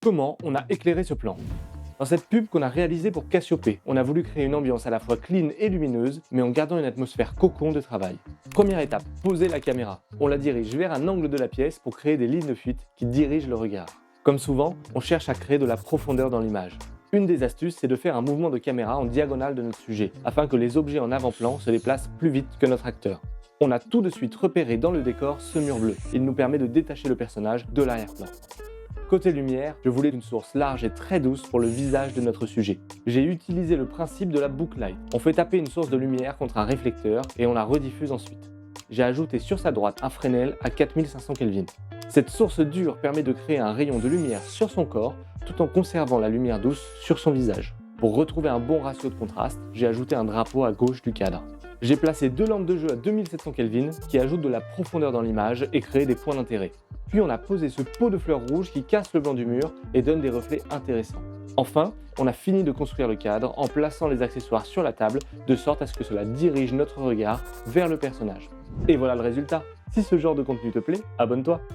Comment on a éclairé ce plan? Dans cette pub qu'on a réalisée pour Cassiopée, on a voulu créer une ambiance à la fois clean et lumineuse, mais en gardant une atmosphère cocon de travail. Première étape, poser la caméra. On la dirige vers un angle de la pièce pour créer des lignes de fuite qui dirigent le regard. Comme souvent, on cherche à créer de la profondeur dans l'image. Une des astuces, c'est de faire un mouvement de caméra en diagonale de notre sujet, afin que les objets en avant-plan se déplacent plus vite que notre acteur. On a tout de suite repéré dans le décor ce mur bleu. Il nous permet de détacher le personnage de l'arrière-plan. Côté lumière, je voulais une source large et très douce pour le visage de notre sujet. J'ai utilisé le principe de la booklight. On fait taper une source de lumière contre un réflecteur et on la rediffuse ensuite. J'ai ajouté sur sa droite un Fresnel à 4500 Kelvin. Cette source dure permet de créer un rayon de lumière sur son corps tout en conservant la lumière douce sur son visage. Pour retrouver un bon ratio de contraste, j'ai ajouté un drapeau à gauche du cadre. J'ai placé deux lampes de jeu à 2700 Kelvin qui ajoutent de la profondeur dans l'image et créent des points d'intérêt. Puis on a posé ce pot de fleurs rouges qui casse le blanc du mur et donne des reflets intéressants. Enfin, on a fini de construire le cadre en plaçant les accessoires sur la table de sorte à ce que cela dirige notre regard vers le personnage. Et voilà le résultat. Si ce genre de contenu te plaît, abonne-toi.